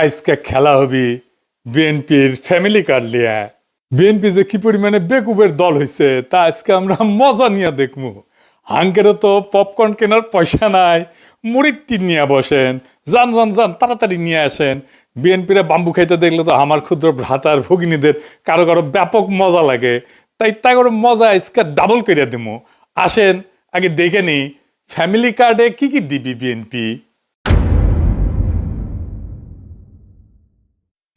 আজকে খেলা হবি বিএনপির ফ্যামিলি কার্ড লিয়া। বিএনপি যে কি পরিমাণে বেকুবের দল হয়েছে তা আজকে আমরা মজা নিয়ে দেখবো। হাঙ্কেরও তো পপকর্ন কেনার পয়সা নাই, মুড়ির টিন নিয়ে বসেন, যান যান যান তাড়াতাড়ি নিয়ে আসেন। বিএনপিরা বাম্বু খাইতে দেখলে তো আমার ক্ষুদ্র ভ্রাতার ভগিনীদের কারো কারো ব্যাপক মজা লাগে, তাই তা করে মজা আজকে ডাবল করে দিব। আসেন আগে দেখে নি ফ্যামিলি কার্ডে কি কি দিবি বিএনপি।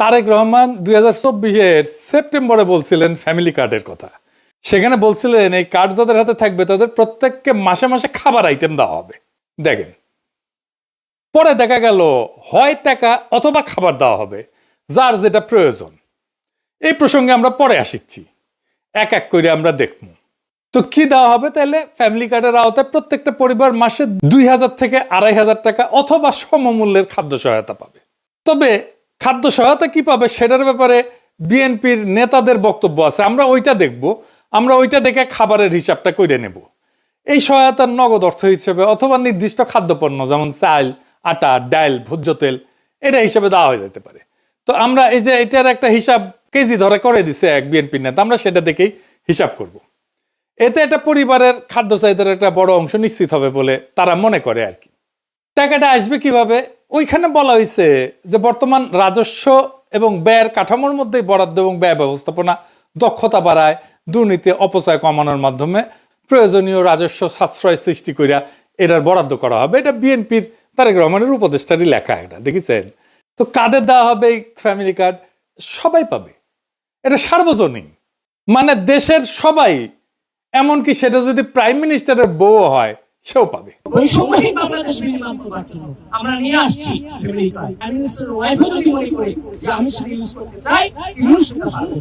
তারেক রহমান 2024-এর সেপ্টেম্বরে বলছিলেন ফ্যামিলি কার্ডের কথা। সেখানে বলছিলেন এই কার্ড যাদের হাতে থাকবে তাদের প্রত্যেককে মাসে মাসে খাবার আইটেম দেওয়া হবে। দেখেন, পরে দেখা গেল হয় টাকা অথবা খাবার দেওয়া হবে, যার যেটা প্রয়োজন। এই প্রসঙ্গে আমরা পরে আসিচ্ছি, এক এক করে আমরা দেখব। তো কি দেওয়া হবে? তাহলে ফ্যামিলি কার্ডের আওতায় প্রত্যেকটা পরিবার মাসে 2000 থেকে 2500 টাকা অথবা সমমূল্যের খাদ্য সহায়তা পাবে। তবে খাদ্য সহায়তা কি পাবে সেটার ব্যাপারে বিএনপির নেতাদের বক্তব্য আছে, আমরা ওইটা দেখব। আমরা ওইটা দেখে খাবারের হিসাবটা করে নেব। এই সহায়তার নগদ অর্থ হিসেবে অথবা নির্দিষ্ট খাদ্যপণ্য যেমন চাল, আটা, ডাল, ভোজ্য তেল এটা হিসেবে দেওয়া হয়ে যেতে পারে। তো আমরা এই যে এটার একটা হিসাব কেজি ধরে করে দিছে এক বিএনপির নেতা, আমরা সেটা দেখেই হিসাব করব। এতে একটা পরিবারের খাদ্য চাহিদার একটা বড় অংশ নিশ্চিত হবে বলে তারা মনে করে আর কি। টাকাটা আসবে কিভাবে? ওইখানে বলা হয়েছে যে বর্তমান রাজস্ব এবং ব্যয়ের কাঠামোর মধ্যে বরাদ্দ এবং ব্যয় ব্যবস্থাপনা দক্ষতা বাড়ায়, দুর্নীতি অপচয় কমানোর মাধ্যমে প্রয়োজনীয় রাজস্ব সাশ্রয় সৃষ্টি করিয়া এটার বরাদ্দ করা হবে। এটা বিএনপির তারেক রহমানের উপদেষ্টারই লেখা, এটা দেখেছেন। তো কাদের দেওয়া হবে এই ফ্যামিলি কার্ড? সবাই পাবে, এটা সার্বজনীন, মানে দেশের সবাই, এমনকি সেটা যদি প্রাইম মিনিস্টারের বউ হয় সেও পাবে। বৈষম্যহীন বাংলাদেশ বিনির্মাণ করার জন্য আমরা নিয়ে আসছি ফ্যামিলি কার্ড। প্রাইম মিনিস্টার ওয়াইফও যদি মনে করে যে আমি সেটা ইউজ করতে চাই, ইউজ করতে পারবে।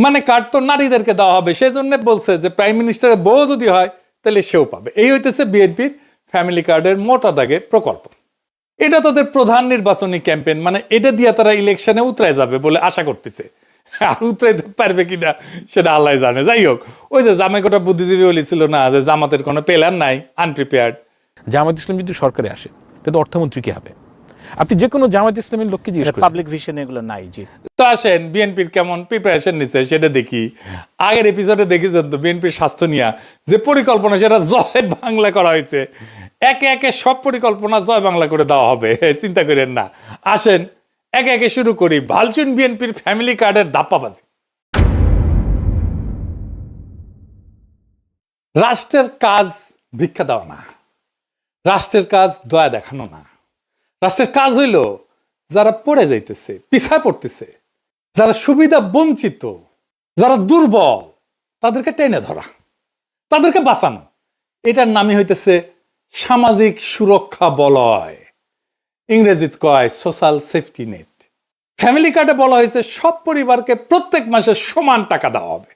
মানে কার্ড তো নারীদেরকে দেওয়া হবে, সেই জন্য বলছে যে প্রাইম মিনিস্টারের বউ যদি হয় তাহলে সেও পাবে। এই হইতেছে বিএনপির ফ্যামিলি কার্ডের মোটা দাগে প্রকল্প। এটা তাদের প্রধান নির্বাচনী ক্যাম্পেইন, মানে এটা দিয়ে তারা ইলেকশনে উতরায় যাবে বলে আশা করতেছে। আর উতরাইতে পারবে কিনা সেটা আল্লাহ জানে। যাই হোক, ওই যে জামাইকোটা বুদ্ধিজীবী বলেছিল না যে জামাতের কোনো প্ল্যান নাই, আনপ্রিপেয়ার্ড। জামায়াত ইসলাম যদি সরকারে আসে তাহলে অর্থমন্ত্রী কি হবে? আপনি যে কোনো জামায়াত ইসলামের লোককে জিজ্ঞেস করেন, পাবলিক ভিশন এগুলো নাই। জি, তো আসেন বিএনপির কেমন প্রিপারেশন নিচ্ছে সেটা দেখি। আগের এপিসোডে দেখেছেন তো বিএনপির স্বাস্থ্য নিয়ে যে পরিকল্পনা, সেটা জয় বাংলা করা হয়েছে। একে একে সব পরিকল্পনা জয় বাংলা করে দেওয়া হবে, চিন্তা করেন না। আসেন একে একে শুরু করি। ভালচুন বিএনপির ফ্যামিলি কার্ডের ধাপ্পাবাজি। রাষ্ট্রের কাজ ভিক্ষা দেওয়া না, রাষ্ট্রের কাজ দয়া দেখানো না। রাষ্ট্রের কাজ হইল যারা পড়ে যাইতেছে, পিছায় পড়তেছে, যারা সুবিধা বঞ্চিত, যারা দুর্বল, তাদেরকে টেনে ধরা, তাদেরকে বাঁচানো। এটার নামই হইতেছে সামাজিক সুরক্ষা বলয়, ইংরেজিতে কয় সোশ্যাল সেফটি নেট। ফ্যামিলি কার্ডে বলা হয়েছে সব পরিবারকে প্রত্যেক মাসে সমান টাকা দেওয়া হবে।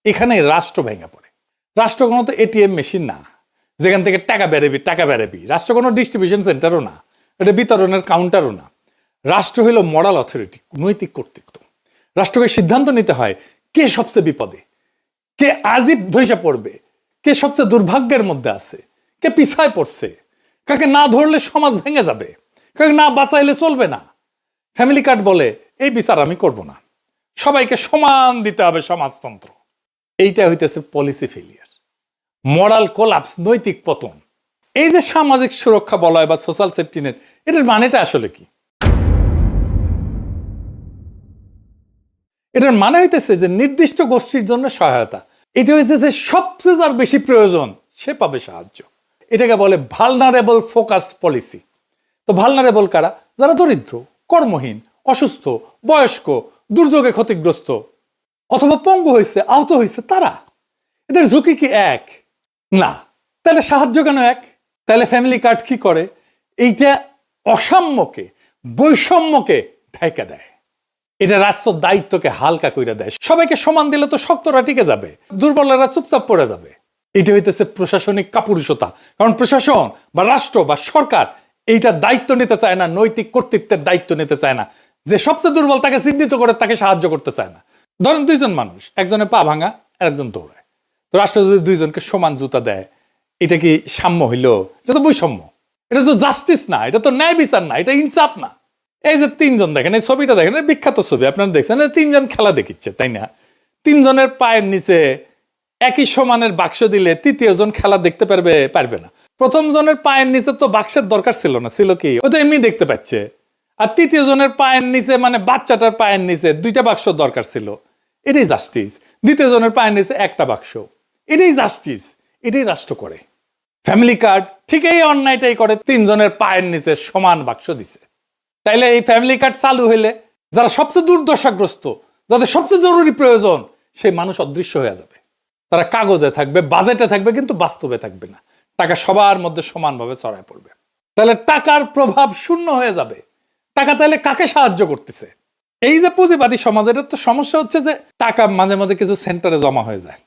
এখানে রাষ্ট্র ভেঙে পড়ে। রাষ্ট্র কোনো তো এটিএম মেশিন না যেখান থেকে টাকা বেড়াবি। রাষ্ট্র কোনো ডিস্ট্রিবিউশন সেন্টারও না, এটা বিতরণের কাউন্টারও না। রাষ্ট্র হইল মরাল অথরিটি, নৈতিক কর্তৃত্ব। রাষ্ট্রকে সিদ্ধান্ত নিতে হয় কে সবচেয়ে বিপদে, কে আজিব ধৈসা পড়বে, কে সবচেয়ে দুর্ভাগ্যের মধ্যে আছে, কে পিছায় পড়ছে, কাকে না ধরলে সমাজ ভেঙে যাবে, কাকে না বাঁচাইলে চলবে না। ফ্যামিলি কার্ড বলে এই বিচার আমি করব না, সবাইকে সমান দিতে হবে সমাজতন্ত্র। এইটা হইতেছে পলিসি ফেলিয়ার, মরাল কোলাপস, নৈতিক পতন। এই যে সামাজিক সুরক্ষা বলয় বা সোশ্যাল সেফটি নেট, এটার মানেটা আসলে কি? এটার মানে হইতেছে যে নির্দিষ্ট গোষ্ঠীর জন্য সহায়তা। এটা হইতেছে যে সবচেয়ে যার বেশি প্রয়োজন সে পাবে সাহায্য। এটাকে বলে ভালনারেবল ফোকাসড পলিসি। তো ভালনারেবল কারা? যারা দরিদ্র, কর্মহীন, অসুস্থ, বয়স্ক, দুর্যোগে ক্ষতিগ্রস্ত অথবা পঙ্গু হয়েছে, আহত হয়েছে, তারা। এদের ঝুঁকি কি এক? না। তাহলে সাহায্য কেন এক? তাহলে ফ্যামিলি কার্ড কি করে? এইটা অসাম্যকে, বৈষম্যকে ঢাইকা দেয়। এটা রাষ্ট্র দায়িত্বকে হালকা কইরা দেয়। সবাইকে সমান দিলে তো শক্তরা টিকে যাবে, দুর্বলেরা চুপচাপ পড়ে যাবে। এটা হইতেছে প্রশাসনিক কাপুরুষতা। কারণ প্রশাসন বা রাষ্ট্র বা সরকার এইটা দায়িত্ব নিতে চায় না, নৈতিক কর্তৃত্বের দায়িত্ব নিতে চায় না, যে সবচেয়ে দুর্বল তাকে চিহ্নিত করে তাকে সাহায্য করতে চায় না। ধরেন দুইজন মানুষ, একজনের পা ভাঙা আর একজন দৌড়ায়। তো রাষ্ট্র যদি দুইজনকে সমান জুতা দেয়, এটা কি সাম্য হইল? এটা তো বৈষম্য, এটা তো জাস্টিস না, এটা তো ন্যায় বিচার না, এটা ইনসাফ না। এই যে তিনজন দেখেন, এই ছবিটা দেখেন, বিখ্যাত ছবি আপনারা দেখছেন, তিনজন খেলা দেখিচ্ছে, তাই না? তিনজনের পায়ের নিচে একই সমানের বাক্স দিলে তৃতীয় জন খেলা দেখতে পারবে না। প্রথম জনের পায়ের নিচে তো বাক্সের দরকার ছিল না, ছিল কি, ও তো এমনি দেখতে পাচ্ছে। আর তৃতীয় জনের পায়ের নিচে মানে বাচ্চাটার পায়ের নিচে 2টা বাক্স দরকার ছিল, এটাই জাস্টিস। দ্বিতীয় জনের পায়ের নিচে একটা বাক্স, এটাই জাস্টিস, এটাই রাষ্ট্র করে। ফ্যামিলি কার্ড ঠিক এই অন্যায়টাই করে, তিনজনের পায়ের নিচে সমান বাক্স দিছে। তাইলে এই ফ্যামিলি কার্ড চালু হইলে যারা সবচেয়ে দুর্দশাগ্রস্ত, যাদের সবচেয়ে জরুরি প্রয়োজন, সেই মানুষ অদৃশ্য হয়ে যাবে। তারা কাগজে থাকবে, বাজেটে থাকবে, কিন্তু বাস্তবে থাকবে না। টাকা সবার মধ্যে সমানভাবে ছড়ায় পড়বে। তাহলে টাকার প্রভাব শূন্য হয়ে যাবে। টাকা তাহলে কাকে সাহায্য করতেছে? এই যে পুঁজিবাদী সমাজের তো সমস্যা হচ্ছে যে টাকা মাঝে মাঝে কিছু সেন্টারে জমা হয়ে যায়,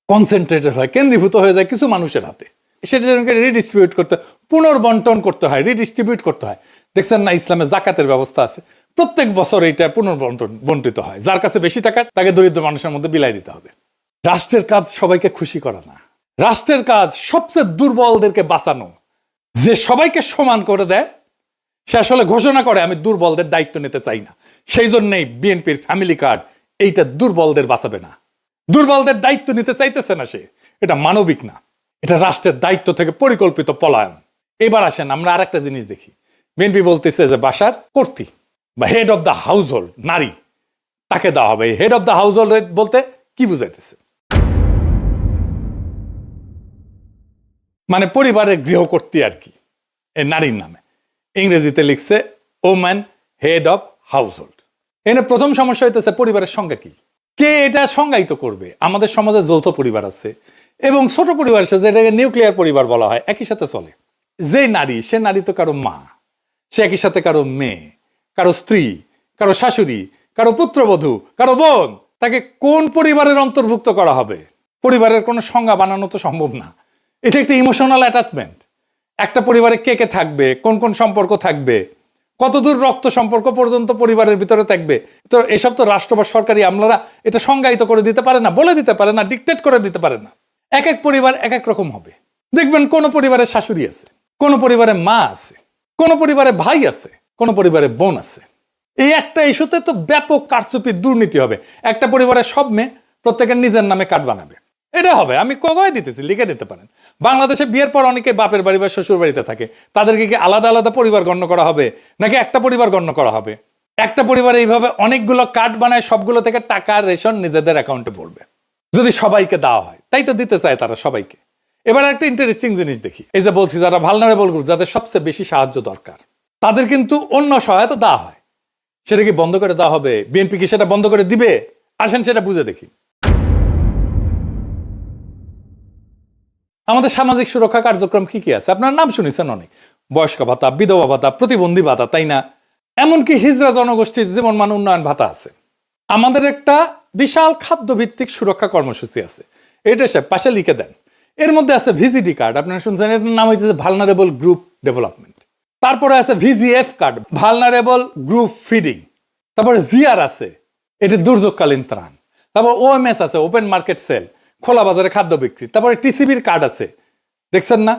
কনসেন্ট্রেটেড হয়, কেন্দ্রীভূত হয়ে যায় কিছু মানুষের হাতে। সেটা রিডিস্ট্রিবিউট করতে, পুনর্বন্টন করতে হয়, রিডিস্ট্রিবিউট করতে হয়। দেখছেন না, ইসলামে জাকাতের ব্যবস্থা আছে, প্রত্যেক বছর এইটা পুনর্বন্টিত হয়। যার কাছে বেশি টাকা তাকে দরিদ্র মানুষের মধ্যে বিলাই দিতে হবে। রাষ্ট্রের কাজ সবাইকে খুশি করা না, রাষ্ট্রের কাজ সবচেয়ে দুর্বলদেরকে বাঁচানো। যে সবাইকে সমান করে দেয় সে আসলে ঘোষণা করে আমি দুর্বলদের দায়িত্ব নিতে চাই না। সেই জন্যই বিএনপির ফ্যামিলি কার্ড এইটা দুর্বলদের বাঁচাবে না, দুর্বলদের দায়িত্ব নিতে চাইতেছে না সে। এটা মানবিক না, এটা রাষ্ট্রের দায়িত্ব থেকে পরিকল্পিত পলায়ন। এবার আসেন আমরা আর একটা জিনিস দেখি। বিএনপি বলতেছে যে বাসার কর্ত্রী বা head of the house hold নারী, তাকে দেওয়া হবে। Head of the house hold বলতে কি বুঝাইতেছে? মানে পরিবারের গৃহকর্ত্রী আর কি, এই নারীর নামে। ইংরেজিতে লিখছে woman head of house hold. এখানে প্রথম সমস্যা হইতেছে পরিবারের সংজ্ঞা কি, কে এটা সংজ্ঞায়িত করবে? আমাদের সমাজে যৌথ পরিবার আছে এবং ছোট পরিবার আছে, যেটাকে নিউক্লিয়ার পরিবার বলা হয়, একই সাথে চলে। যে নারী, সে নারী তো কারো মা, সে একই সাথে কারো মেয়ে, কারো স্ত্রী, কারো শাশুড়ি, কারো পুত্রবধূ, কারো বোন। তাকে কোন পরিবারের অন্তর্ভুক্ত করা হবে? পরিবারের কোনো সংজ্ঞা বানানো তো সম্ভব না। এটা একটা ইমোশনাল অ্যাটাচমেন্ট। একটা পরিবারে কে কে থাকবে, কোন কোন সম্পর্ক থাকবে, কতদূর রক্ত সম্পর্ক পর্যন্ত পরিবারের ভিতরে থাকবে, তো এসব তো রাষ্ট্র বা সরকারি আমলারা এটা সংজ্ঞায়িত করে দিতে পারে না, বলে দিতে পারে না, ডিকটেট করে দিতে পারে না। এক এক পরিবার এক এক রকম হবে। দেখবেন কোন পরিবারে শাশুড়ি আছে, কোন পরিবারে মা আছে, কোন পরিবারে ভাই আছে, কোন পরিবারে বোন আছে। এই একটা ইস্যুতে তো ব্যাপক কারচুপি, দুর্নীতি হবে। একটা পরিবারের সব মেয়ে প্রত্যেকের নিজের নামে কার্ড বানাবে, এটা হবে। আমি কয়ে দিতেছি, লিখে দিতে পারেন। বাংলাদেশে বিয়ের পর অনেকে বাপের বাড়ি বা শ্বশুর বাড়িতে থাকে, তাদেরকে কি আলাদা আলাদা পরিবার গণ্য করা হবে নাকি একটা পরিবার গণ্য করা হবে? একটা পরিবার এইভাবে অনেকগুলো কার্ড বানায়, সবগুলো থেকে টাকা রেশন নিজেদের অ্যাকাউন্টে পড়বে। যদি সবাইকে দেওয়া হয়, তাই তো দিতে চায় তারা সবাইকে। এবার একটা ইন্টারেস্টিং জিনিস দেখি। এই যে বলছি যারা ভালনারেবল গ্রুপ, যাদের সবচেয়ে বেশি সাহায্য দরকার, তাদের কিন্তু অন্য সহায়তা দেওয়া হয়। সেটা কি বন্ধ করে দেওয়া হবে? বিএনপি কি সেটা বন্ধ করে দিবে? আসেন সেটা বুঝে দেখি। আমাদের সামাজিক সুরক্ষা কার্যক্রম কি কি আছে? আপনার নাম শুনেছেন অনেক, বয়স্ক ভাতা, বিধবা ভাতা, প্রতিবন্ধী ভাতা, তাই না? এমনকি হিজড়া জনগোষ্ঠীর জীবন মান উন্নয়ন ভাতা আছে। আমাদের একটা বিশাল খাদ্যভিত্তিক সুরক্ষা কর্মসূচি আছে, এটা সে পাশে লিখে দেন। এর মধ্যে আছে ভিজিডি কার্ড, আপনারা শুনছেন, এটার নাম হইতেছে ভালনারেবল গ্রুপ ডেভেলপমেন্ট। তারপরে আছে VGF card, vulnerable group feeding. তারপরে জিআর আছে, এটি দুর্যোগকালীন ত্রাণ। তারপর ওএমএস আছে, ওপেন মার্কেট সেল, খোলা বাজারে খাদ্য বিক্রি। তারপরে টিসিবির কার্ড আছে, দেখছেন না?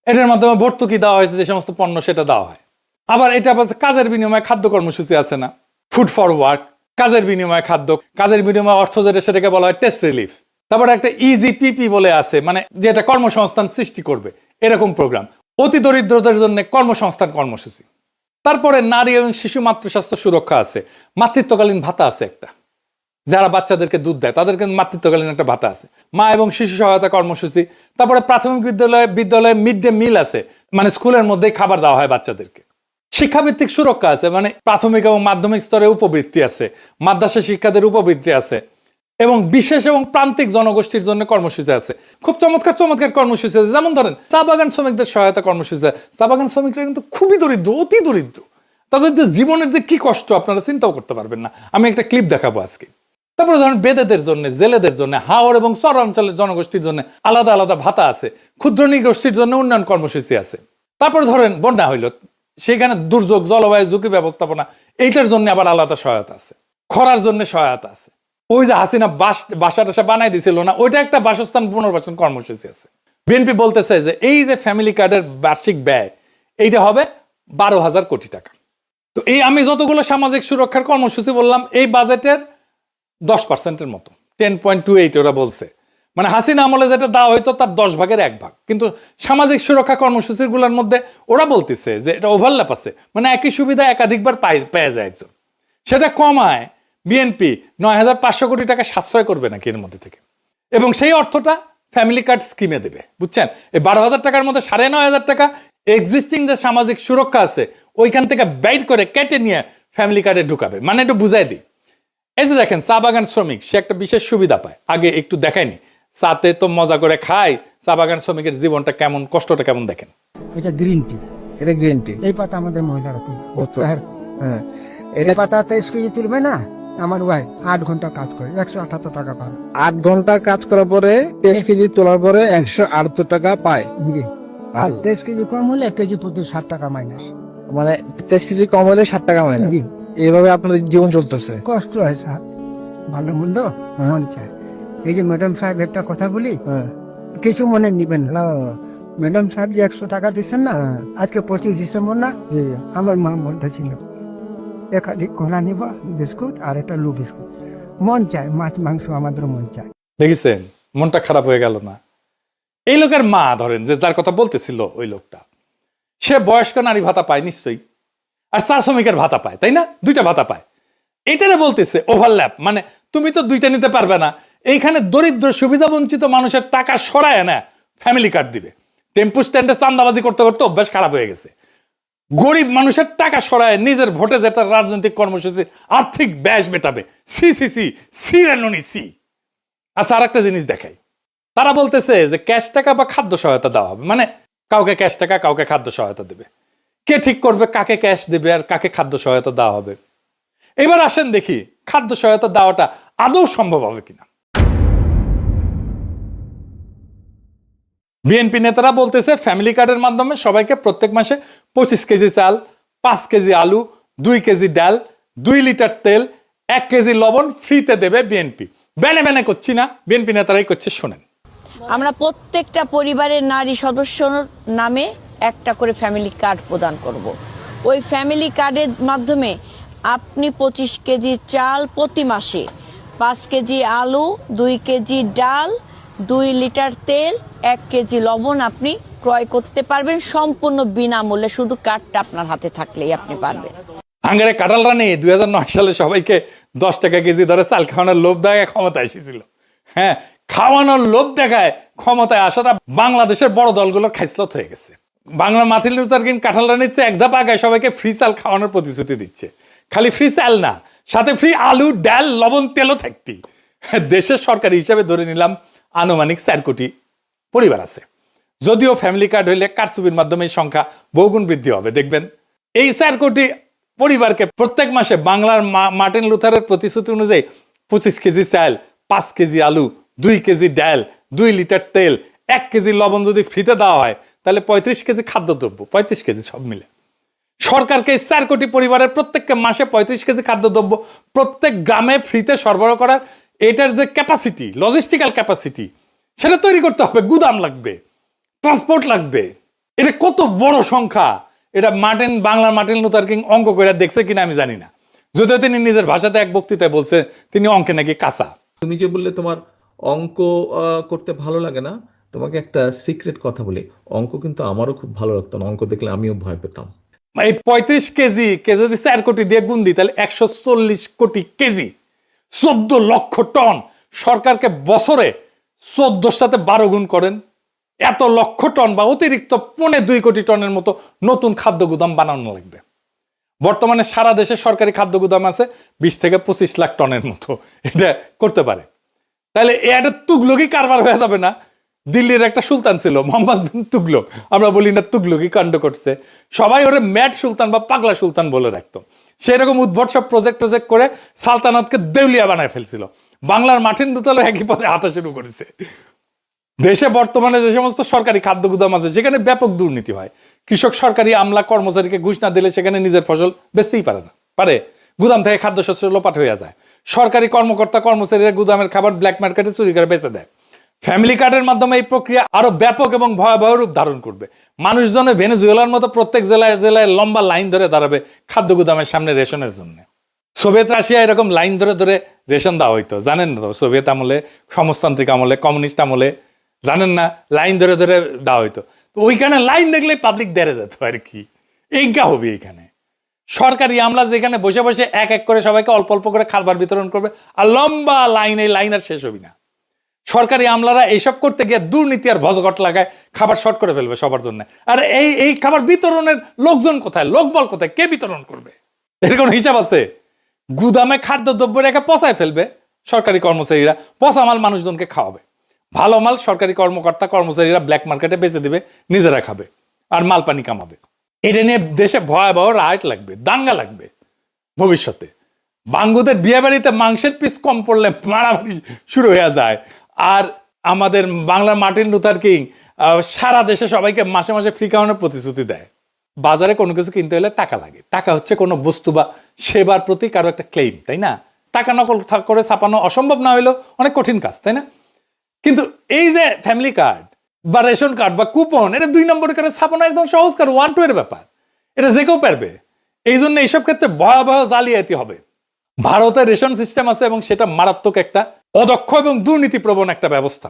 এটার মাধ্যমে ভর্তুকি দেওয়া হয়েছে, যে সমস্ত পণ্য সেটা দেওয়া হয়। আবার এটা কাজের বিনিময়ে খাদ্য কর্মসূচি আছে না, ফুড ফর ওয়ার্ক, কাজের বিনিময়ে খাদ্য, কাজের বিনিময়ে অর্থ, যেটা সেটাকে বলা হয় টেস্ট রিলিফ। তারপরে একটা ইজিপিপি বলে আছে, মানে যেটা কর্মসংস্থান সৃষ্টি করবে, এরকম প্রোগ্রাম। অতি দরিদ্রদের জন্য কর্মসংস্থান কর্মসূচি। তারপরে নারী এবং শিশু মাতৃস্বাস্থ্য সুরক্ষা আছে, মাতৃত্বকালীন ভাতা আছে একটা, যারা বাচ্চাদেরকে দুধ দেয় তাদেরকে মাতৃত্বকালীন একটা ভাতা আছে, মা এবং শিশু সহায়তা কর্মসূচি। তারপরে প্রাথমিক বিদ্যালয়ে মিড ডে মিল আছে, মানে স্কুলের মধ্যেই খাবার দেওয়া হয় বাচ্চাদেরকে। শিক্ষাভিত্তিক সুরক্ষা আছে, মানে প্রাথমিক এবং মাধ্যমিক স্তরে উপবৃত্তি আছে, মাদ্রাসা শিক্ষাদের উপবৃত্তি আছে, এবং বিশেষ এবং প্রান্তিক জনগোষ্ঠীর জন্য কর্মসূচি আছে। খুব চমৎকার চমৎকার কর্মসূচি আছে। যেমন ধরেন চা বাগান শ্রমিকদের সহায়তা কর্মসূচি। চা বাগান শ্রমিকরা কিন্তু খুবই দরিদ্র, অতি দরিদ্র। তাদের যে জীবনের যে কি কষ্ট আপনারা চিন্তাও করতে পারবেন না। আমি একটা ক্লিপ দেখাবো আজকে। তারপরে ধরেন বেদেদের জন্য, জেলেদের জন্য, হাওর এবং চর অঞ্চলের জনগোষ্ঠীর জন্য আলাদা আলাদা ভাতা আছে, ক্ষুদ্র নৃগোষ্ঠীর জন্য উন্নয়ন কর্মসূচি আছে। তারপরে ধরেন বন্যা হইল, সেখানে দুর্যোগ, জলবায়ু ঝুঁকি ব্যবস্থাপনা, এইটার জন্য আবার আলাদা সহায়তা আছে। খরার জন্য সহায়তা আছে। ওই যে হাসিনা বাসা টাসা বানাই দিছিল না, ওইটা একটা বাসস্থান পুনর্বাসন কর্মসূচি আছে। বিএনপি বলতেছে যে এই যে ফ্যামিলি কার্ডের বার্ষিক ব্যয়, এইটা হবে 12,000 কোটি টাকা। তো এই আমি যতগুলো সামাজিক সুরক্ষার কর্মসূচি বললাম এই বাজেটের 10%-এর মতো, 10.28 ওরা বলছে। মানে হাসিনা আমলে যেটা দেওয়া হইতো তার 10 ভাগের 1 ভাগ। কিন্তু সামাজিক সুরক্ষা কর্মসূচিগুলোর মধ্যে ওরা বলতেছে যে এটা ওভারল্যাপ আছে, মানে একই সুবিধা একাধিকবার পেয়ে যায় একজন। সেটা কমায় বিএনপি 9,500 কোটি টাকা সাশ্রয় করবে নাকি এর মধ্যে থেকে, এবং সেই অর্থটা ফ্যামিলি কার্ড স্কিমে দেবে। বুঝছেন, এই 12,000 টাকার মধ্যে 9,500 টাকা এক্সিস্টিং যে সামাজিক সুরক্ষা আছে ওইখান থেকে বাইর করে কেটে নিয়ে ফ্যামিলি কার্ডে ঢুকাবে। মানে একটু বুঝাই দিই, এই যে দেখেন চা বাগান শ্রমিক সে একটা বিশেষ সুবিধা পায়। আগে একটু দেখায়নি, চাতে তো মজা করে খায়, চা বাগান শ্রমিকের জীবনটা কেমন, কষ্টটা কেমন দেখেন। এটা গ্রিন টি, এটা গ্রিন টি। এই পাতা আমাদের মহিলারা তুলবে। হ্যাঁ, এটা পাতা 23 কেজি তুলবে না, আমার ভাই 8 ঘন্টা কাজ করে 178 টাকা পায়। 8 ঘন্টা কাজ করার পরে 23 কেজি তোলার পরে 178 টাকা পায়। জি, আর 23 কেজি কম হলে 1 কেজি প্রতি 60 টাকা মাইনাস। মানে 23 কেজি কম হলে 60 টাকা হয় না। জি, এইভাবে আপনাদের জীবন চলতেছে। কষ্ট হয় স্যার, ভালো মন্দ মন চায়। এই যে ম্যাডাম সাহেব একটা কথা বলি, হ্যাঁ, কিছু মনে নিবেন না। না, ম্যাডাম সাহেব যে 100 টাকা দিচ্ছেন না, আজকে 25 ডিসেম্বর না, জি, আমার মা বলতেছিল এখানে কোলা নিব বিস্কুট আর একটা লু বিস্কুট। মন চায়, মাছ মাংস আমাদের মন চায়। দেখেছেন, মনটা খারাপ হয়ে গেল না? এই লোকের মা ধরেন যে যার কথা বলতেছিল ওই লোকটা, সে বয়স্ক নারী ভাতা পায় নিশ্চয়ই, আর চা শ্রমিকের ভাতা পায়, তাই না? 2টা ভাতা পায়। এটারে বলতেছে ওভারল্যাপ, মানে তুমি তো 2টা নিতে পারবে না। এইখানে দরিদ্র সুবিধা বঞ্চিত মানুষের টাকা সরায় না ফ্যামিলি কার্ড দিবে। টেম্পু স্ট্যান্ডে চান্দাবাজি করতে করতে অভ্যাস খারাপ হয়ে গেছে। গরিব মানুষের টাকা সরায় নিজের ভোটে যেটা রাজনৈতিক কর্মসূচি আর্থিক ব্যাস মেটাবে। সি সি সি সি রানুনি সি। আচ্ছা, আর একটা জিনিস দেখাই, তারা বলতেছে যে ক্যাশ টাকা বা খাদ্য সহায়তা দেওয়া হবে, মানে কাউকে ক্যাশ টাকা কাউকে খাদ্য সহায়তা দেবে। কে ঠিক করবে কাকে ক্যাশ দেবে আর কাকে খাদ্য সহায়তা দেওয়া হবে? এবার আসেন দেখি খাদ্য সহায়তা দেওয়াটা আদৌ সম্ভব হবে কিনা। বিএনপি নেতারা বলতেছে ফ্যামিলি কার্ডের মাধ্যমে সবাইকে প্রত্যেক মাসে 25 কেজি চাল, 5 কেজি আলু, 2 কেজি ডাল, 2 লিটার তেল, 1 কেজি লবণ ফ্রিতে দেবে বিএনপি। বেনে বেনে করছি না, বিএনপি নেতারাই করছে, শোনেন। আমরা প্রত্যেকটা পরিবারের নারী সদস্যর নামে একটা করে ফ্যামিলি কার্ড প্রদান করব। ওই ফ্যামিলি কার্ডের মাধ্যমে আপনি 25 কেজি চাল প্রতি মাসে, 5 কেজি আলু, 2 কেজি ডাল, 2 লিটার তেল, 1 কেজি লবণ আপনি ক্রয় করতে পারবেন সম্পূর্ণ বিনামূল্যে। শুধু কার্ডটা আপনার হাতে থাকলেই আপনি পারবেন। আঙ্গারে কাঁঠাল রানী 2009 সালে সবাইকে 10 টাকা কেজি ধরে চাল খাওয়ানোর লোভ দেখায় ক্ষমতায় এসেছিল। হ্যাঁ, খাওয়ানোর লোভ দেখায় ক্ষমতায় আসাটা বাংলাদেশের বড় দলগুলোর খাইসলত হয়ে গেছে। বাংলা মার্টিন লুথার কিং কাঁঠাল রানীর চেয়ে 1 ধাপ আগায় সবাইকে ফ্রি চাল খাওয়ানোর প্রতিশ্রুতি দিচ্ছে। খালি ফ্রি চাল না, সাথে ফ্রি আলু, ডাল, লবণ, তেলও থাকতি। দেশের সরকারি হিসাবে ধরে নিলাম আনুমানিক 4 কোটি পরিবার আছে। যদিও ফ্যামিলি কার্ড হইলে কারচুপির মাধ্যমে এই সংখ্যা বহুগুণ বৃদ্ধি হবে। দেখবেন এই 4 কোটি পরিবারকে প্রত্যেক মাসে বাংলার মার্টিন লুথারের প্রতিশ্রুতি অনুযায়ী 25 কেজি চাল, 5 কেজি আলু, 2 কেজি ডাল, 2 লিটার তেল, 1 কেজি লবণ যদি ফ্রিতে দেওয়া হয় তাহলে 35 কেজি খাদ্যদ্রব্য, 35 কেজি সব মিলে সরকারকে 4 কোটি পরিবারের প্রত্যেককে মাসে 35 কেজি খাদ্যদ্রব্য প্রত্যেক গ্রামে ফ্রিতে সরবরাহ করার এটার যে ক্যাপাসিটি, লজিস্টিক্যাল ক্যাপাসিটি, সেটা তৈরি করতে হবে। গুদাম লাগবে, ট্রান্সপোর্ট লাগবে। এটা কত বড় সংখ্যা, এটা বাংলার মার্টিন লুথার কিং অঙ্ক করে দেখছে কিনা আমি জানি না। যদিও তিনি নিজের ভাষাতে এক বক্তৃতায় বলছে তিনি অঙ্কে নাকি কাঁচা। তুমি যে বললে তোমার অঙ্ক করতে ভালো লাগে না, তোমাকে একটা সিক্রেট কথা বলি, অঙ্ক কিন্তু আমারও খুব ভালো লাগতো না। অঙ্ক দেখলে আমিও ভয় পেতাম। এই 35 কেজি যদি 4 কোটি দিয়ে গুণ দিই তাহলে 140 কোটি কেজি, 14 লক্ষ টন। সরকারকে বছরে 14 সাথে 12 গুণ করেন, এত লক্ষ টন বা অতিরিক্ত 2.25 কোটি টনের মতো নতুন খাদ্য গুদাম বানানো লাগবে। বর্তমানে সারা দেশে সরকারি খাদ্য গুদাম আছে 20 থেকে 25 লাখ টনের মতো, এটা করতে পারে। তাহলে এটা তুগলকি কারবার হয়ে যাবে না? দিল্লির একটা সুলতান ছিল মোহাম্মদ বিন তুগলক, আমরা বলি না তুগলকি কাণ্ড করছে, সবাই ওরে ম্যাড সুলতান বা পাগলা সুলতান বলে রাখতো। সেরকম উদ্ভট সব প্রজেক্ট করে সালতানাতকে দেউলিয়া বানায় ফেলছিল। বাংলার মার্টিন লুথার একই পথে হাঁটা শুরু করেছে। দেশে বর্তমানে যে সমস্ত সরকারি খাদ্য গুদাম আছে সেখানে ব্যাপক দুর্নীতি হয়। কৃষক সরকারি আমলা কর্মচারীকে ঘুষ না দিলে সেখানে নিজের ফসল বেচতেই পারে না, পারে গুদাম থেকে খাদ্যশস্য লোপাট হয়ে যায়। সরকারি কর্মকর্তা কর্মচারীরা গুদামের খাবার ব্ল্যাক মার্কেটে চুরি করে বেচে দেয়। ফ্যামিলি কার্ডের মাধ্যমে এই প্রক্রিয়া আরো ব্যাপক এবং ভয়াবহ রূপ ধারণ করবে। মানুষজনে ভেনেজুয়েলার মতো প্রত্যেক জেলায় জেলায় লম্বা লাইন ধরে দাঁড়াবে খাদ্য গুদামের সামনে রেশনের জন্য। সোভিয়েত রাশিয়া এরকম লাইন ধরে ধরে রেশন দেওয়া হইতো, জানেন না তো? সোভিয়েত আমলে, সমাজতান্ত্রিক আমলে, কমিউনিস্ট আমলে, জানেন না, লাইন ধরে ধরে দেওয়া হইতো। তো ওইখানে লাইন দেখলে পাবলিক দেড়ে যেত আর কি। এইটা হবে এইখানে সরকারি আমলা যেখানে বসে বসে এক এক করে সবাইকে অল্প অল্প করে খাবার বিতরণ করবে, আর লম্বা লাইন, এই লাইন আর শেষ হবি না। সরকারি আমলারা এইসব করতে গিয়ে দুর্নীতি আর ভজঘট লাগায় খাবার শর্ট করে ফেলবে সবার জন্য। আর এই খাবার বিতরণের লোকজন কোথায়, লোকবল কোথায়, কে বিতরণ করবে? এর কোনো হিসাব আছে? গুদামে খাদ্যদ্রব্য রেখে পচায় ফেলবে সরকারি কর্মচারীরা, পচা মাল মানুষজনকে খাওয়াবে, ভালো মাল সরকারি কর্মকর্তা কর্মচারীরা ব্ল্যাক মার্কেটে বেচে দিবে, নিজেরা খাবে আর মাল পানি কামাবে। এটা নিয়ে দেশে ভয়াবহ রাইট লাগবে, দাঙ্গা লাগবে ভবিষ্যতে। বাঙ্গুদের বিয়ে বাড়িতে মাংসের পিস কম পড়লে মারামারি শুরু হয়ে যায়। আর আমাদের বাংলার মার্টিন লুথার কিং সারা দেশে সবাইকে মাসে মাসে ফ্রি খাওয়ানোর প্রতিশ্রুতি দেয়। বাজারে কোনো কিছু কিনতে হলে টাকা লাগে। টাকা হচ্ছে কোনো বস্তু বা সেবার প্রতি কারো একটা ক্লেম, তাই না? টাকা নকল করে ছাপানো অসম্ভব না হইলেও অনেক কঠিন কাজ, তাই না? কিন্তু এই যে ফ্যামিলি কার্ড বা রেশন কার্ড বা কুপন, এটা 2 নম্বর করে ছাপানো একদম সহজ কার, 1-2 এর ব্যাপার, এটা যে কেউ পারবে। এই জন্য এইসব ক্ষেত্রে ভয়াবহ জালিয়াতি হবে। ভারতের রেশন সিস্টেম আছে এবং সেটা মারাত্মক একটা অদক্ষ এবং দুর্নীতিপ্রবণ একটা ব্যবস্থা।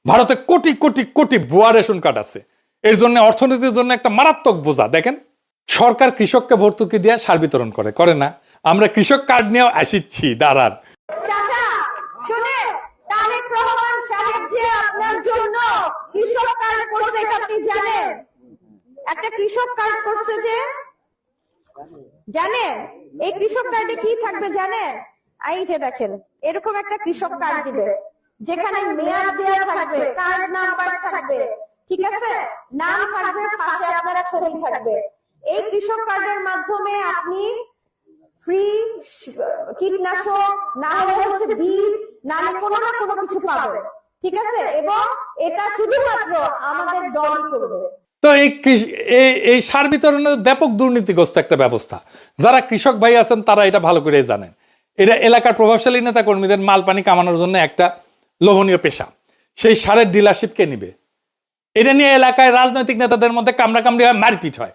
ভারতে কোটি কোটি কোটি ভুয়া রেশন কার্ড আছে। এর জন্য অর্থনীতির জন্য একটা মারাত্মক বোঝা। দেখেন, সরকার কৃষককে ভর্তুকি দিয়ে সার বিতরণ করে না? আমরা কৃষক কার্ড নিয়েও আসিচ্ছি, দাঁড়ান। চাচা শুনে, তারেক রহমান সাহেব যে আপনার জন্য কৃষক কার্ড করছে, আপনি জানেন? একটা কৃষক কার্ড করছে যে, জানেন এই কৃষক কার্ডে কি থাকবে জানেন? এই যে দেখেন, এরকম একটা কৃষক কার্ড দিবে, যেখানে মেয়াদ দেওয়া থাকবে, কার্ড নাম্বার থাকবে, ঠিক আছে, নাম থাকবে, পাশে আপনার ছবি থাকবে। এই কৃষক কার্ডের মাধ্যমে আপনি ফ্রি কীটনাশক, না হলে হচ্ছে বীজ, না হলে কোনো না কোনো কিছু পাবেন, ঠিক আছে? এবং এটা শুধুমাত্র আমাদের দলই করবে। তো এই সার বিতরণের ব্যাপক দুর্নীতিগ্রস্ত একটা ব্যবস্থা। যারা কৃষক ভাই আছেন তারা এটা ভালো করে জানেন। এটা এলাকার প্রভাবশালী নেতা কর্মীদের মাল পানি কামানোর জন্য একটা লোভনীয় পেশা। সেই সারের ডিলারশিপ কে নিবে? এটা নিয়ে এলাকায় রাজনৈতিক নেতাদের মধ্যে কামড়াকামড়ি হয়, মারপিট হয়।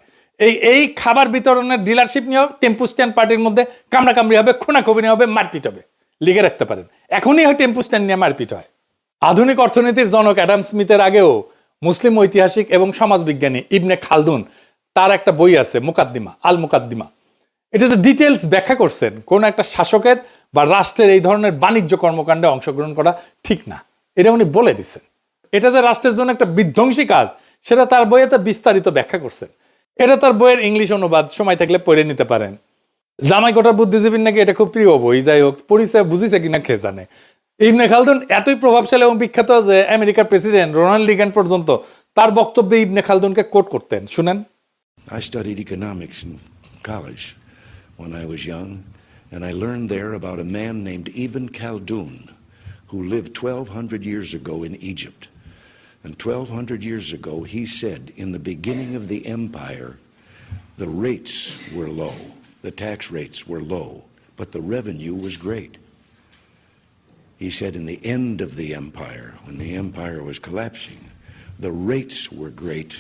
এই খাবার বিতরণের ডিলারশিপ নিয়েও টেম্পু স্ট্যান্ড পার্টির মধ্যে কামড়াকামড়ি হবে, খুনাখুনি হবে, মারপিট হবে। লিখে রাখতে পারেন, এখনই হয় টেম্পু স্ট্যান্ড নিয়ে মারপিট হয়। আধুনিক অর্থনীতির জনক অ্যাডাম স্মিথের আগেও মুসলিম ঐতিহাসিক এবং সমাজবিজ্ঞানী ইবনে খালদুন, তার একটা বই আছে মুকাদ্দিমা, আল মুকাদ্দিমা। এটাতে ডিটেলস ব্যাখ্যা করছেন কোন একটা শাসকের বা রাষ্ট্রের এই ধরনের বাণিজ্য কর্মকাণ্ডে অংশগ্রহণ করা ঠিক না। এটা উনি বলে দিচ্ছেন। এটা যে রাষ্ট্রের জন্য একটা বিধ্বংসী কাজ, সেটা তার বইয়েতে বিস্তারিত ব্যাখ্যা করছেন। এটা তার বইয়ের ইংলিশ অনুবাদ, সময় থাকলে পড়ে নিতে পারেন। জামাই কোটার বুদ্ধিজীবীর নাকি এটা খুব প্রিয় বই। যাই হোক, পরিচয় বুঝিছে কিনা খেয়ে জানে। ইবনে খালদুন এতই প্রভাবশালী এবং বিখ্যাত যে আমেরিকার প্রেসিডেন্ট রোনাল্ড রিগান পর্যন্ত তার বক্তব্যে ইবনে খালদুনকে কোট করতেন। শুনেন। I studied economics in college when I was young, and I learned there about a man named Ibn Khaldun who lived 1200 years ago in Egypt. And 1200 years ago he said, in the beginning of the empire, the rates were low, the tax rates were low, but the revenue was great. He said in the end of the empire, when the empire was collapsing, the rates were great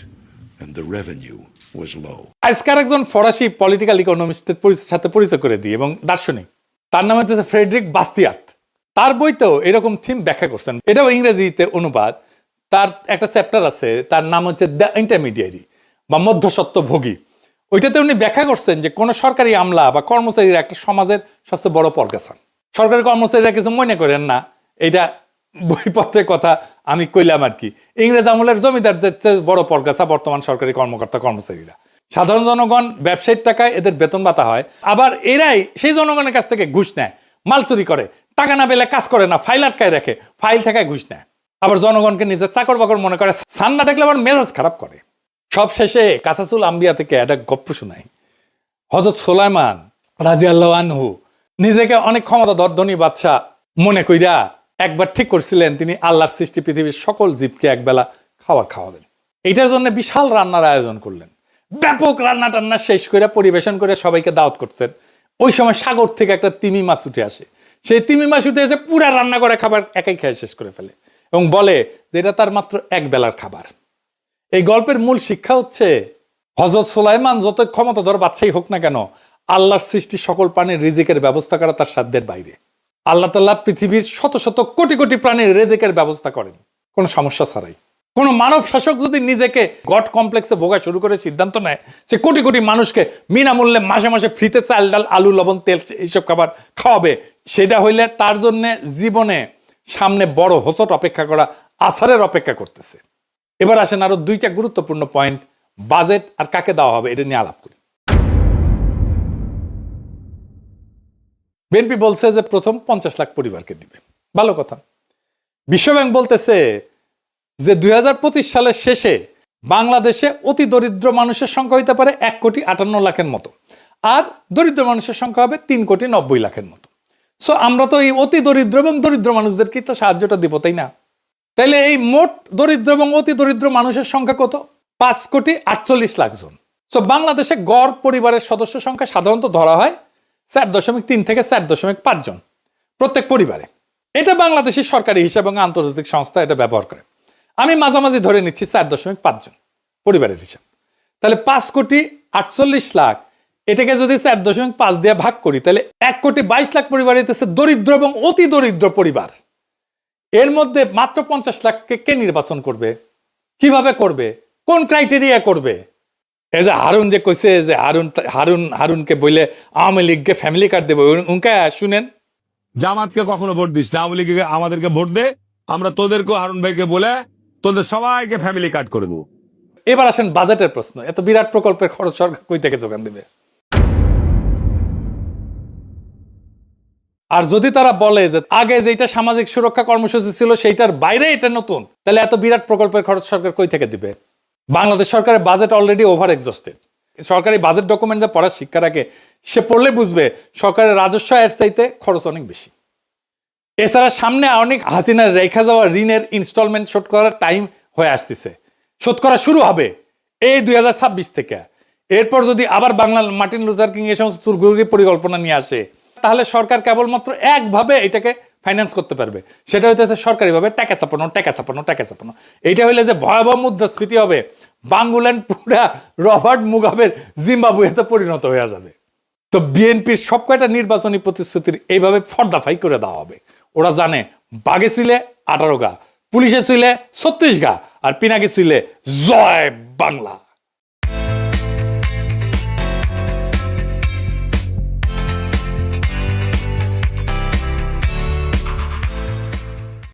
and the revenue was low. আজকার একজন ফরাসি political ইকোনমিস্টের সাথে পরিচয় করে দিই এবং দার্শনিক, তার নাম হচ্ছে ফ্রেডরিক বাস্তিয়াত। তার বইতেও এরকম থিম ব্যাখ্যা করছেন। এটাও ইংরেজিতে অনুবাদ। তার একটা চ্যাপ্টার আছে, তার নাম হচ্ছে দ্য ইন্টারমিডিয়ারি বা মধ্যস্বত্বভোগী। ওইটাতে উনি ব্যাখ্যা করছেন যে কোন সরকারি আমলা বা কর্মচারীরা একটা সমাজের সবচেয়ে বড় পরগাছা। সরকারি কর্মচারীরা কিছু মনে করেন না, এটা বইপত্রের কথা আমি কইলাম আর কি। ইংরেজ আমলের জমিদারদের চেয়ে বড় পরগাছা বর্তমান সরকারি কর্মকর্তা কর্মচারীরা। সাধারণ জনগণ ব্যবসায়িক টাকায় এদের বেতন ভাতা হয়, আবার এরাই সেই জনগণের কাছ থেকে ঘুষ নেয়, মাল চুরি করে, টাকা না পেলে কাজ করে না, ফাইল আটকায় রাখে, ফাইল ঠেকায় ঘুষ নেয়, আবার জনগণকে নিজের চাকর বাকর মনে করে, সান না দেখলে আবার মেজাজ খারাপ করে। সব শেষে কাসাসুল আম্বিয়া থেকে একটা গপ্প শোনাই। হযরত সুলাইমান রাদিয়াল্লাহু আনহু নিজেকে অনেক ক্ষমতাধর ধনী বাদশা মনে কইরা একবার ঠিক করছিলেন তিনি আল্লাহর সৃষ্টি পৃথিবীর সকল জীবকে একবেলা খাওয়াবেন। এটার জন্য বিশাল রান্নার আয়োজন করলেন। ব্যাপক রান্না টান্না শেষ করে পরিবেশন করে সবাইকে দাওয়াত করতেন। ওই সময় সাগর থেকে একটা তিমি মাছ উঠে আসে। সেই তিমি মাছ উঠে এসে পুরা রান্না করে খাবার একাই খেয়ে শেষ করে ফেলে এবং বলে যে এটা তার মাত্র এক বেলার খাবার। এই গল্পের মূল শিক্ষা হচ্ছে হযরত সুলাইমান যত ক্ষমতাধর বাদশাহী হোক না কেন, আল্লাহর সৃষ্টি সকল প্রাণীর রিজিকের ব্যবস্থা করা তার সাধ্যের বাইরে। আল্লাহ তাআলা পৃথিবীর শত শত কোটি কোটি প্রাণীর রিজিকের ব্যবস্থা করেন কোনো সমস্যা ছাড়াই। কোন মানব শাসক যদি নিজেকে গড কমপ্লেক্সে ভোগা শুরু করে সিদ্ধান্ত নেয় সে কোটি কোটি মানুষকে বিনামূল্যে মাসে মাসে ফ্রিতে চাল ডাল আলু লবণ তেল এইসব খাবার খাওয়াবে, সেটা হইলে তার জন্য জীবনে সামনে বড় হোঁচট অপেক্ষা করা, আছাড়ের অপেক্ষা করতেছে। এবার আসেন আরো দুইটা গুরুত্বপূর্ণ পয়েন্ট, বাজেট আর কাকে দেওয়া হবে এটা নিয়ে আলাপ করি। বিএনপি বলছে যে প্রথম 50 লাখ পরিবারকে দিবে, ভালো কথা। বিশ্বব্যাংক বলতেছে যে 2025 সালের শেষে বাংলাদেশে অতি দরিদ্র মানুষের সংখ্যা হইতে পারে 1,58,00,000 মতো, আর দরিদ্র মানুষের সংখ্যা হবে 3,90,00,000 মতো। সো আমরা তো এই অতি দরিদ্র এবং দরিদ্র মানুষদেরকে তো সাহায্যটা দিব, তাই না? তাইলে এই মোট দরিদ্র এবং অতি দরিদ্র মানুষের সংখ্যা কত? 5,48,00,000 জন। সো বাংলাদেশে গড় পরিবারের সদস্য সংখ্যা সাধারণত ধরা হয় 4.3 থেকে 4.5 জন প্রত্যেক পরিবারে। এটা বাংলাদেশের সরকারি হিসাব এবং আন্তর্জাতিক সংস্থা এটা ব্যবহার করে। আমি মাঝামাঝি ধরে নিচ্ছি 4.5 জন পরিবারের হিসাব। তাহলে 5,48,00,000 এটাকে যদি 4.5 দিয়ে ভাগ করি তাহলে 1,22,00,000 পরিবার হইতেছে দরিদ্র এবং অতি দরিদ্র পরিবার। এর মধ্যে মাত্র 50 লাখকে কে নির্বাচন করবে, কিভাবে করবে, কোন ক্রাইটেরিয়া করবে? এই যে হারুন যে কইছে যে হারুনকে বইলে আওয়ামী লীগকে ফ্যামিলি কার্ড দেবে, উনকে শুনেন। জামাতকে কখনো ভোট দিস না, আওয়ামী লীগকে আমাদেরকে ভোট দে, আমরা তোদেরকেও হারুন ভাইকে বলে তোদের সবাইকে ফ্যামিলি কার্ড করে দেবো। এবার আসেন বাজেটের প্রশ্ন। এত বিরাট প্রকল্পের খরচ সরকার কই থেকে যোগান দিবে? আর যদি তারা বলে যে আগে যেটা সামাজিক সুরক্ষা কর্মসূচি ছিল সেইটার বাইরে এটা নতুন, তাহলে এত বিরাট প্রকল্পের খরচ সরকার কই থেকে দিবে? বাংলাদেশ সরকারের বাজেট অলরেডি ওভার এক্সস্টেড। সরকারি বাজেট ডকুমেন্ট যা পড়ার শিক্ষা রাখে সে পড়লে বুঝবে সরকারের রাজস্ব এর চাইতে খরচ অনেক বেশি। এছাড়া সামনে অনেক হাসিনার রেখা যাওয়া ঋণের ইনস্টলমেন্ট শোধ করার টাইম হয়ে আসতেছে, শোধ করা শুরু হবে এই 2026 থেকে। এরপর যদি আবার বাংলা মার্টিন লুথার কিং এই সমস্ত তুর্গি পরিকল্পনা নিয়ে আসে তাহলে সরকার কেবলমাত্র একভাবে এটাকে ফাইন্যান্স করতে পারবে, সেটা হইতেছে সরকারিভাবে টাকা চাপানো। এইটা হইলে যে ভয়াবহ মুদ্রাস্ফীতি হবে, বাংলাদেশ পুরা রবার্ট মুগাবের জিম্বাবুয়েতে পরিণত হয়ে যাবে। তো বিএনপির সব কয়টা নির্বাচনী প্রতিশ্রুতির এইভাবে ফর্দাফাই করে দেওয়া হবে। ওরা জানে বাঘে ছিলে 18 গা, পুলিশে ছিলে 36 গা, আর পিনাকি ছিলে জয় বাংলা।